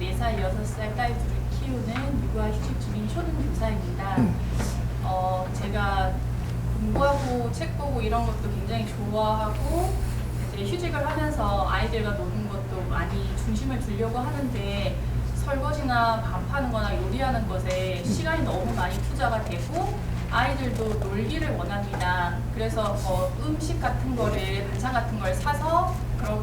4살, 6살 딸들을 키우는 육아휴직 중인 초등교사입니다. 제가 공부하고 책 보고 이런 것도 굉장히 좋아하고 이제 휴직을 하면서 아이들과 노는 것도 많이 중심을 두려고 하는데 설거지나 밥하는 거나 요리하는 것에 시간이 너무 많이 투자가 되고 아이들도 놀기를 원합니다. 그래서 음식 같은 거를, 반찬 같은 걸 사서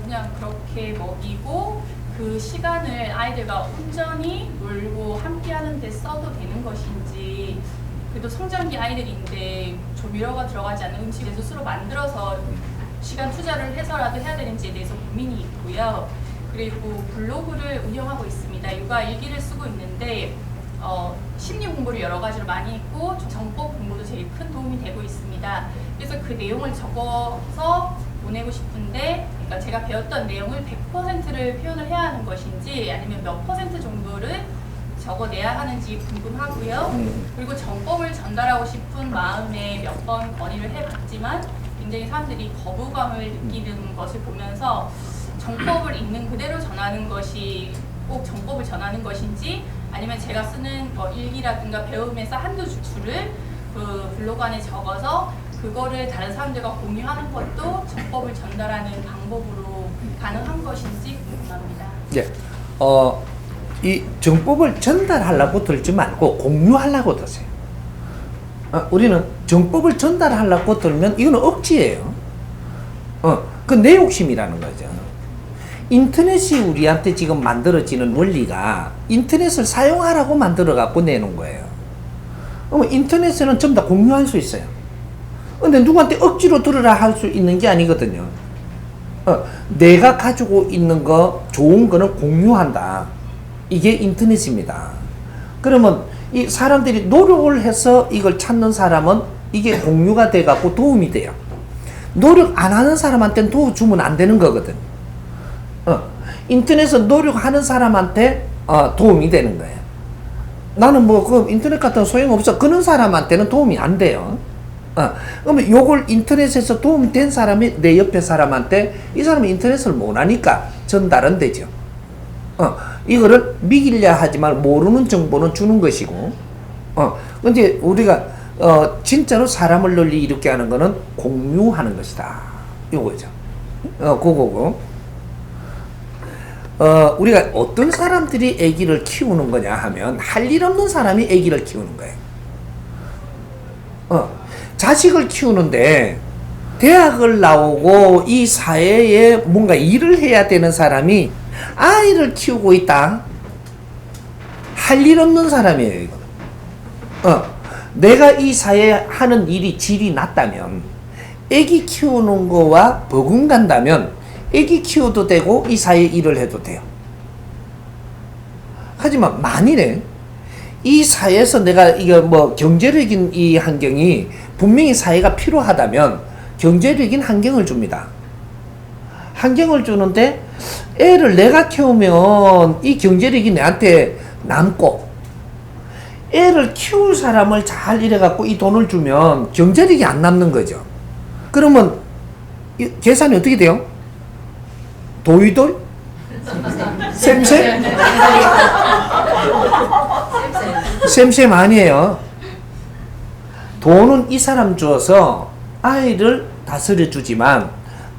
그냥 그렇게 먹이고 그 시간을 아이들과 온전히 놀고 함께 하는 데 써도 되는 것인지, 그래도 성장기 아이들인데 조미료가 들어가지 않는 음식을 스스로 만들어서 시간 투자를 해서라도 해야 되는지에 대해서 고민이 있고요. 그리고 블로그를 운영하고 있습니다. 육아 일기를 쓰고 있는데 심리 공부를 여러 가지로 많이 했고 정법 공부도 제일 큰 도움이 되고 있습니다. 그래서 그 내용을 적어서 보내고 싶은데, 그러니까 제가 배웠던 내용을 100%를 표현을 해야 하는 것인지 아니면 몇 퍼센트 정도를 적어내야 하는지 궁금하고요. 그리고 정법을 전달하고 싶은 마음에 몇 번 건의를 해봤지만 굉장히 사람들이 거부감을 느끼는 것을 보면서 정법을 있는 그대로 전하는 것이 꼭 정법을 전하는 것인지, 아니면 제가 쓰는 일기라든가 배움에서 한두 줄을 그 블로그 안에 적어서 그거를 다른 사람들과 공유하는 것도 정법을 전달하는 방법으로 가능한 것인지 궁금합니다. 예, 이 정법을 전달하려고 들지 말고 공유하려고 드세요. 우리는 정법을 전달하려고 들면 이거는 억지예요. 그 내 욕심이라는 거죠. 인터넷이 우리한테 지금 만들어지는 원리가 인터넷을 사용하라고 만들어 갖고 내놓은 거예요. 인터넷에는 전부 다 공유할 수 있어요. 근데 누구한테 억지로 들으라 할 수 있는 게 아니거든요. 내가 가지고 있는 거, 좋은 거는 공유한다. 이게 인터넷입니다. 그러면 이 사람들이 노력을 해서 이걸 찾는 사람은 이게 공유가 돼 갖고 도움이 돼요. 노력 안 하는 사람한테는 도움 주면 안 되는 거거든. 인터넷에서 노력하는 사람한테 도움이 되는 거예요. 나는 그 인터넷 같은 거 소용없어. 그런 사람한테는 도움이 안 돼요. 그러면 요걸 인터넷에서 도움이 된 사람이 내 옆에 사람한테, 이 사람이 인터넷을 못 하니까 전달은 되죠. 이거를 믿으려 하지 말고 모르는 정보는 주는 것이고, 근데 우리가 진짜로 사람을 널리 이롭게 하는 거는 공유하는 것이다. 요거죠. 그거고. 우리가 어떤 사람들이 아기를 키우는 거냐 하면 할 일 없는 사람이 아기를 키우는 거예요. 자식을 키우는데 대학을 나오고 이 사회에 뭔가 일을 해야 되는 사람이 아이를 키우고 있다. 할 일 없는 사람이에요, 이거. 내가 이 사회에 하는 일이 질이 낮다면, 아기 키우는 거와 버금간다면 아기 키워도 되고 이 사회에 일을 해도 돼요. 하지만 만일에 이 사회에서 내가 이거 경제적인 이 환경이 분명히 사회가 필요하다면 경제적인 환경을 줍니다. 환경을 주는데 애를 내가 키우면 이 경제력이 내한테 남고, 애를 키울 사람을 잘 이래갖고 이 돈을 주면 경제력이 안 남는 거죠. 그러면 계산이 어떻게 돼요? 도이도이? 셈셈? 셈셈 아니에요. 돈은 이 사람 줘서 아이를 다스려 주지만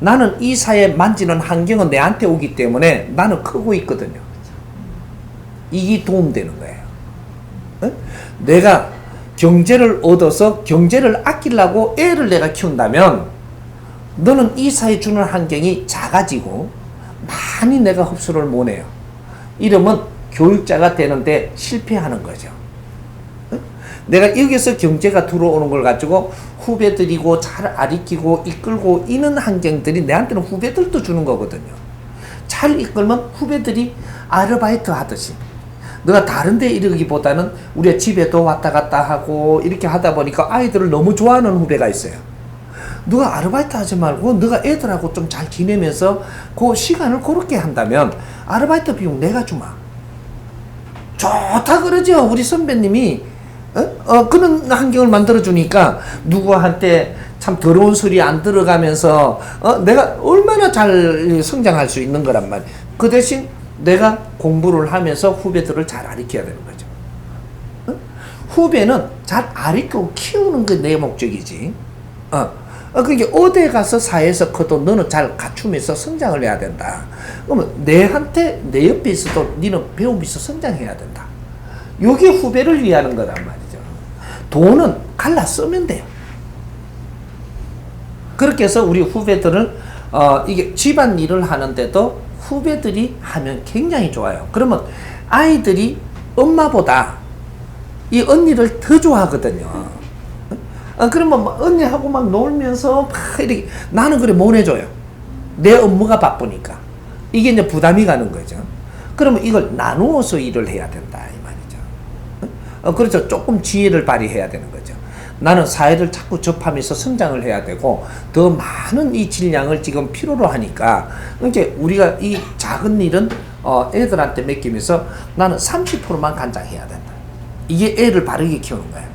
나는 이 사회 만지는 환경은 내한테 오기 때문에 나는 크고 있거든요. 이게 도움되는 거예요. 내가 경제를 얻어서 경제를 아끼려고 애를 내가 키운다면 너는 이 사회 주는 환경이 작아지고 많이 내가 흡수를 못해요. 이러면 교육자가 되는데 실패하는 거죠. 내가 여기서 경제가 들어오는 걸 가지고 후배들이고 잘 아리키고 이끌고 이는 환경들이 내한테는 후배들도 주는 거거든요. 잘 이끌면 후배들이 아르바이트 하듯이, 너가 다른 데 이르기보다는 우리가 집에도 왔다 갔다 하고 이렇게 하다 보니까 아이들을 너무 좋아하는 후배가 있어요. 너가 아르바이트 하지 말고 너가 애들하고 좀 잘 지내면서 그 시간을 그렇게 한다면 아르바이트 비용 내가 주마. 좋다 그러죠. 우리 선배님이 그런 환경을 만들어주니까 누구한테 참 더러운 소리 안 들어가면서 내가 얼마나 잘 성장할 수 있는 거란 말이에요. 그 대신 내가 공부를 하면서 후배들을 잘 가르쳐야 되는 거죠. 후배는 잘 가르치고 키우는 게 내 목적이지. 그러니까 어디 가서 사회에서 커도 너는 잘 갖추면서 성장을 해야 된다. 그러면 내한테 내 옆에 있어도 너는 배우면서 성장해야 된다. 이게 후배를 위하는 거란 말이죠. 돈은 갈라 쓰면 돼요. 그렇게 해서 우리 후배들은 이게 집안 일을 하는데도 후배들이 하면 굉장히 좋아요. 그러면 아이들이 엄마보다 이 언니를 더 좋아하거든요. 그러면 막 언니하고 막 놀면서 막 이렇게 나는 그래 못 해줘요. 내 업무가 바쁘니까. 이게 이제 부담이 가는 거죠. 그러면 이걸 나누어서 일을 해야 된다 이 말이죠. 그렇죠. 조금 지혜를 발휘해야 되는 거죠. 나는 사회를 자꾸 접하면서 성장을 해야 되고 더 많은 이 질량을 지금 필요로 하니까 이제 우리가 이 작은 일은 애들한테 맡기면서 나는 30%만 간장해야 된다. 이게 애를 바르게 키우는 거예요.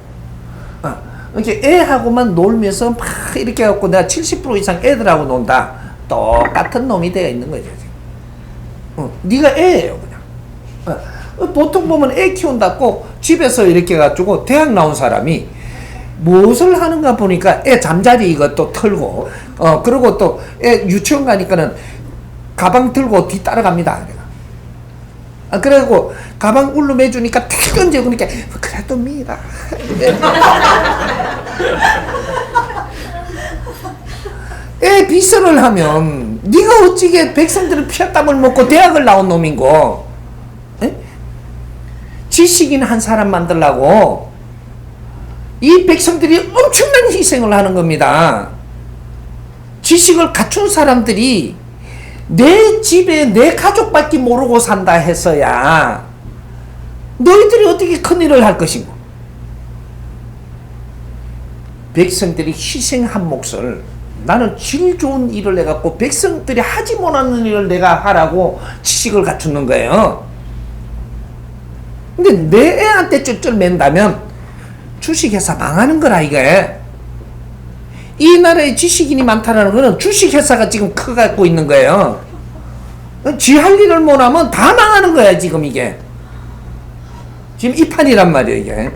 이렇게 애하고만 놀면서 막 이렇게 해갖고 내가 70% 이상 애들하고 논다. 똑같은 놈이 되어 있는 거죠. 네가 애예요 그냥. 보통 보면 애 키운다고 집에서 이렇게 해가지고 대학 나온 사람이 무엇을 하는가 보니까 애 잠자리 이것도 털고 그리고 또 애 유치원 가니까는 가방 들고 뒤 따라갑니다. 그래갖고 가방 울름해주니까 탁 얹어 그러니까 그래도 미라. 애 비서를 하면 네가 어찌게 백성들은 피땀을 먹고 대학을 나온 놈인고 지식인 한 사람 만들라고 이 백성들이 엄청난 희생을 하는 겁니다. 지식을 갖춘 사람들이 내 집에 내 가족밖에 모르고 산다 해서야 너희들이 어떻게 큰일을 할 것인고. 백성들이 희생한 몫을 나는 질 좋은 일을 해갖고 백성들이 하지 못하는 일을 내가 하라고 지식을 갖추는 거예요. 근데 내 애한테 쩔쩔 맨다면 주식회사 망하는 거라 이게. 이 나라에 지식인이 많다는 거는 주식회사가 지금 커갖고 있는 거예요. 지 할 일을 못하면 다 망하는 거야 지금 이게. 지금 이 판이란 말이에요 이게.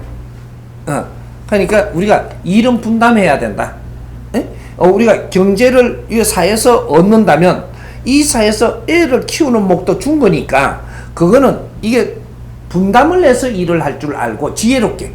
그러니까 우리가 일은 분담해야 된다. 우리가 경제를 이 사회에서 얻는다면 이 사회에서 애를 키우는 목도 준 거니까 그거는 이게 분담을 해서 일을 할 줄 알고 지혜롭게.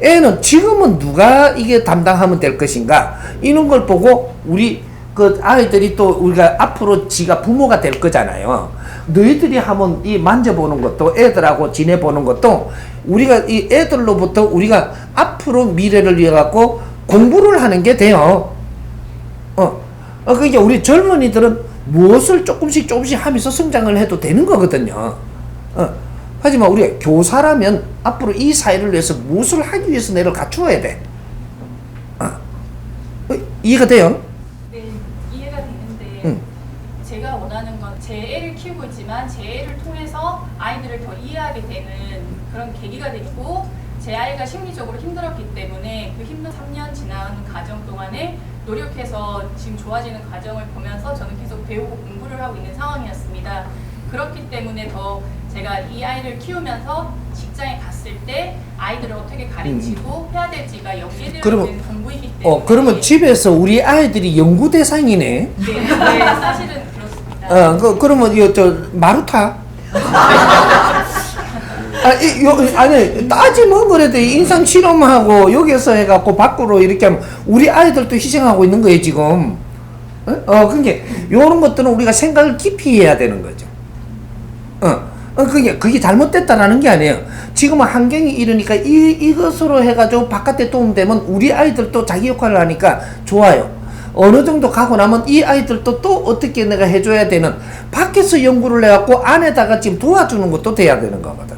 애는 지금은 누가 이게 담당하면 될 것인가 이런 걸 보고 우리 그 아이들이 또 우리가 앞으로 지가 부모가 될 거잖아요. 너희들이 한번 이 만져보는 것도 애들하고 지내보는 것도 우리가 이 애들로부터 우리가 앞으로 미래를 위해 갖고 공부를 하는 게 돼요. 그러니까 우리 젊은이들은 무엇을 조금씩 하면서 성장을 해도 되는 거거든요. 하지만 우리가 교사라면 앞으로 이 사회를 위해서 무엇을 하기 위해서 내를 갖추어야 돼. 이해가 돼요? 네, 이해가 되는데 제가 원하는 건 제 애를 키우고 있지만 제 애를 통해서 아이들을 더 이해하게 되는 그런 계기가 됐고 제 아이가 심리적으로 힘들었기 때문에 그 힘든 3년 지나는 과정 동안에 노력해서 지금 좋아지는 과정을 보면서 저는 계속 배우고 공부를 하고 있는 상황이었습니다. 그렇기 때문에 더 제가 이 아이를 키우면서 직장에 갔을 때 아이들을 어떻게 가르치고 해야 될지가 연계되어 있는 공부이기 때문에 그러면 집에서 우리 아이들이 연구 대상이네. 네, 사실은 그렇습니다. 그러면 저 마루타? 아니 따지면 그래도 인상 실험하고 여기서 해갖고 밖으로 이렇게 하면 우리 아이들도 희생하고 있는 거예요 지금. 그게 요런 것들은 우리가 생각을 깊이 해야 되는 거죠. 그게 잘못됐다라는 게 아니에요. 지금은 환경이 이러니까 이것으로 해가지고 바깥에 도움되면 우리 아이들도 자기 역할을 하니까 좋아요. 어느 정도 가고 나면 이 아이들도 또 어떻게 내가 해줘야 되는 밖에서 연구를 해갖고 안에다가 지금 도와주는 것도 돼야 되는 거거든.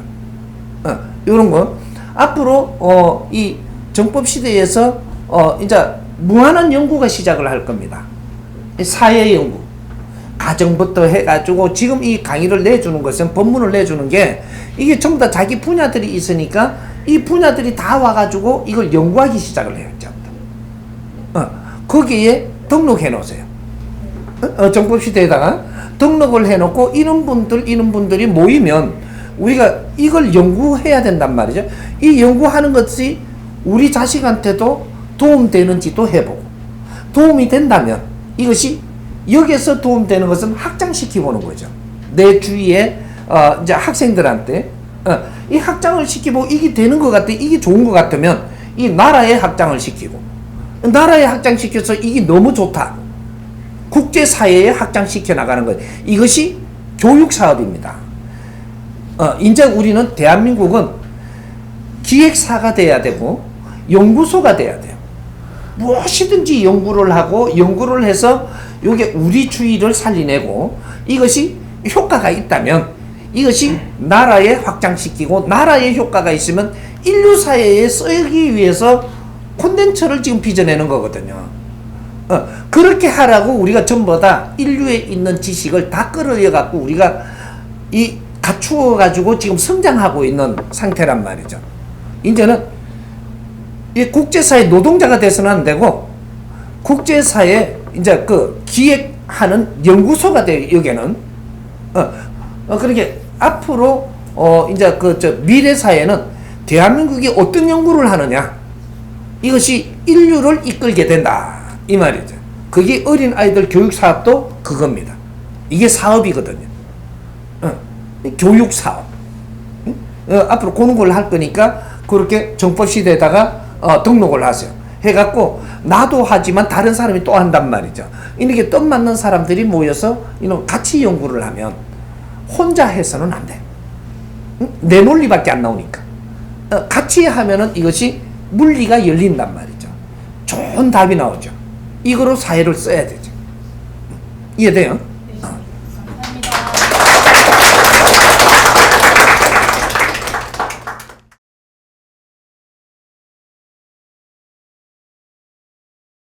요런 거 앞으로 이 정법 시대에서 이제 무한한 연구가 시작을 할 겁니다. 사회 연구 가정부터 해가지고 지금 이 강의를 내주는 것은 법문을 내주는 게 이게 전부 다 자기 분야들이 있으니까 이 분야들이 다 와가지고 이걸 연구하기 시작을 해요. 거기에 등록해 놓으세요. 정법시대에다가 등록을 해놓고 이런 분들이 모이면 우리가 이걸 연구해야 된단 말이죠. 이 연구하는 것이 우리 자식한테도 도움되는지도 해보고, 도움이 된다면 이것이 여기서 도움되는 것은 확장시켜보는 거죠. 내 주위에 이제 학생들한테 이 확장을 시키고 이게 되는 것 같아, 이게 좋은 것 같으면 이 나라에 확장을 시키고, 나라에 확장시켜서 이게 너무 좋다, 국제사회에 확장시켜 나가는 것, 이것이 교육사업입니다. 이제 우리는 대한민국은 기획사가 돼야 되고 연구소가 돼야 돼요. 무엇이든지 연구를 하고 연구를 해서 이게 우리 주위를 살리내고 이것이 효과가 있다면 이것이 나라에 확장시키고, 나라에 효과가 있으면 인류 사회에 쓰기 위해서 콘텐츠를 지금 빚어내는 거거든요. 그렇게 하라고 우리가 전부 다 인류에 있는 지식을 다 끌어들여 갖고 우리가 이 갖추어 가지고 지금 성장하고 있는 상태란 말이죠. 이제는 이 국제사회 노동자가 돼서는 안 되고 국제사회 이제 그 기획하는 연구소가 돼. 여기는 그렇게 앞으로 이제 그 미래 사회는 대한민국이 어떤 연구를 하느냐, 이것이 인류를 이끌게 된다 이 말이죠. 그게 어린 아이들 교육 사업도 그겁니다. 이게 사업이거든요. 교육 사업. 앞으로 그런 걸 할 거니까 그렇게 정법 시대에다가 등록을 하세요. 해갖고 나도 하지만 다른 사람이 또 한단 말이죠. 이렇게 뜻 맞는 사람들이 모여서 같이 연구를 하면 혼자 해서는 안 돼. 내 논리밖에 안 나오니까. 같이 하면은 이것이 물리가 열린단 말이죠. 좋은 답이 나오죠. 이거로 사회를 써야 되죠. 이해돼요?